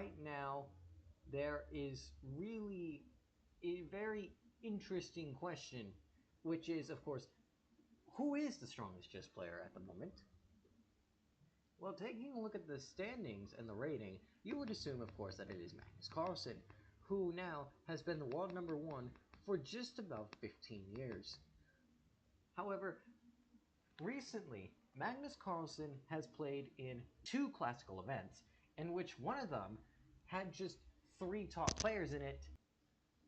right now there is really a very interesting question, which is, of course, who is the strongest chess player at the moment? Well, taking a look at the standings and the rating, you would assume, of course, that it is Magnus Carlsen, who now has been the world number one for just about 15 years. However, recently, Magnus Carlsen has played in 2 classical events, in which one of them had just 3 top players in it.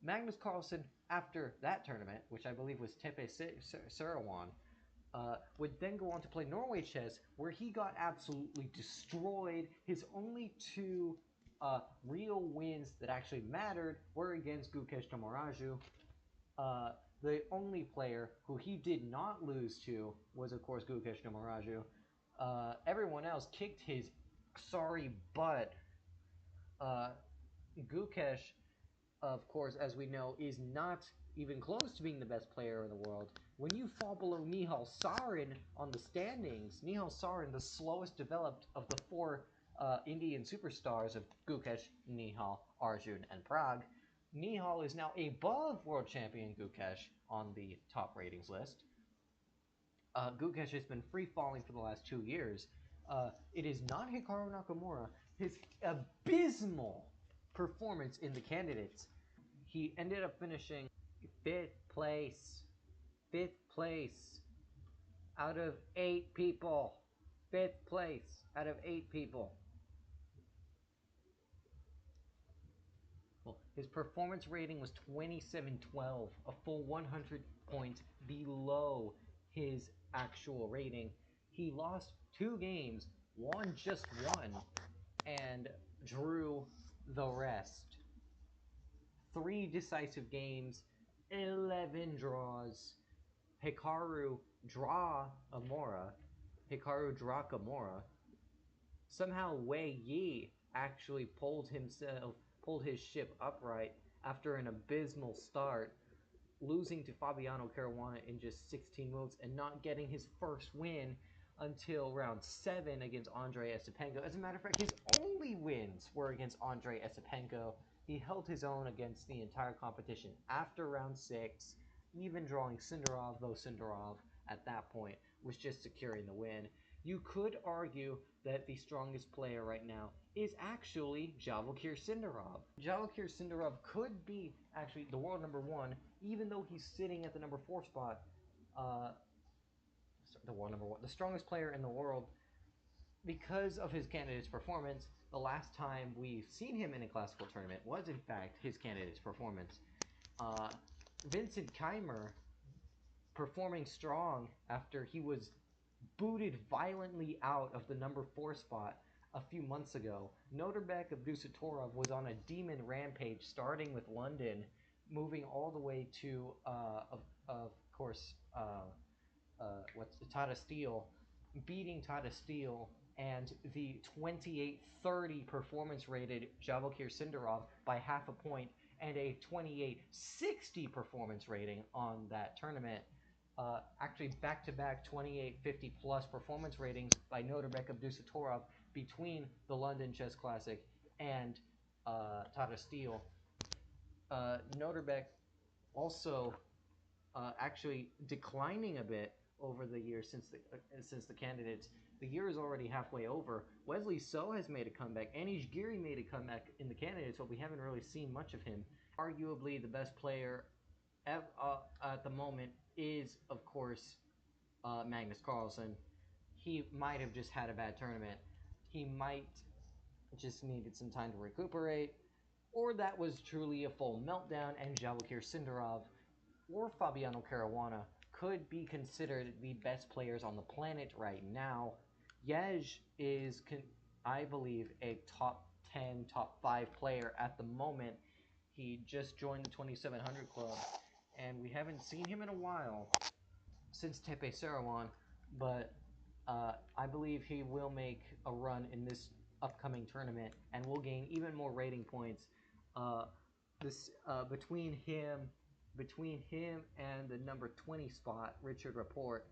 Magnus Carlsen, after that tournament, which I believe was Tepe Serawan, would then go on to play Norway chess, where he got absolutely destroyed. His only 2 real wins that actually mattered were against Gukesh Tomaraju. The only player who he did not lose to was, of course, Gukesh Tomaraju. Everyone else kicked his sorry butt. Gukesh, of course, as we know, is not even close to being the best player in the world. When you fall below Nihal Sarin on the standings, Nihal Sarin, the slowest developed of the 4 Indian superstars of Gukesh, Nihal, Arjun, and Prague, Nihal is now above world champion Gukesh on the top ratings list. Gukesh has been free-falling for the last 2 years. It is not Hikaru Nakamura. His abysmal performance in the candidates. He ended up finishing 5th place. 5th place out of 8 people. 5th place out of 8 people. Well, his performance rating was 2712, a full 100 points below his actual rating. He lost 2 games, won just 1, and drew the rest. 3 decisive games, 11 draws. Hikaru Drakamura. Somehow Wei Yi actually pulled his ship upright after an abysmal start, losing to Fabiano Caruana in just 16 moves and not getting his first win until round 7 against Andrei Esipenko. As a matter of fact, his only wins were against Andrei Esipenko. He held his own against the entire competition after round 6, even drawing Sindarov, though Sindarov at that point was just securing the win. You could argue that the strongest player right now is actually Javalkir Sindarov. Javalkir Sindarov could be actually the world number 1, even though he's sitting at the number 4 spot. The world number 1, the strongest player in the world, because of his candidate's performance. The last time we've seen him in a classical tournament was, in fact, his candidate's performance. Vincent Keimer performing strong after he was booted violently out of the number 4 spot a few months ago. Noterbek Abdusatorov was on a demon rampage, starting with London, moving all the way to, of course, Tata Steel, beating Tata Steel, and the 28-30 performance-rated Javalkir Sindarov by half a point, and a 28-60 performance rating on that tournament. Actually, back-to-back 28-50 plus performance ratings by Noterbek Abdusatorov between the London Chess Classic and Tata Steel. Noterbek also actually declining a bit over the years since the candidates. The year is already halfway over. Wesley So has made a comeback. Anish Giri made a comeback in the candidates, but we haven't really seen much of him. Arguably the best player at the moment is, of course, Magnus Carlsen. He might have just had a bad tournament. He might just needed some time to recuperate, or that was truly a full meltdown, and Javalkir Sindarov or Fabiano Caruana could be considered the best players on the planet right now. Yej is, I believe, a top 10, top 5 player at the moment. He just joined the 2700 club, and we haven't seen him in a while since Tepe Serawan, but I believe he will make a run in this upcoming tournament and will gain even more rating points. Between him and the number 20 spot, Richard Rapport,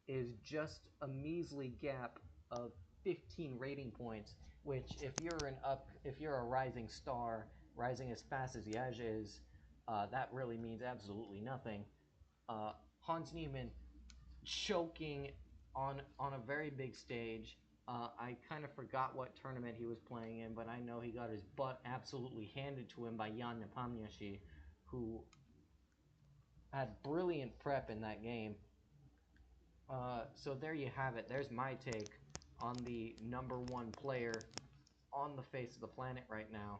is just a measly gap of 15 rating points. which if you're a rising star, rising as fast as Yaj is, that really means absolutely nothing. Hans Niemann choking on a very big stage. I kind of forgot what tournament he was playing in, but I know he got his butt absolutely handed to him by Jan Nepomniachtchi, who had brilliant prep in that game. So there you have it. There's my take on the number one player on the face of the planet right now.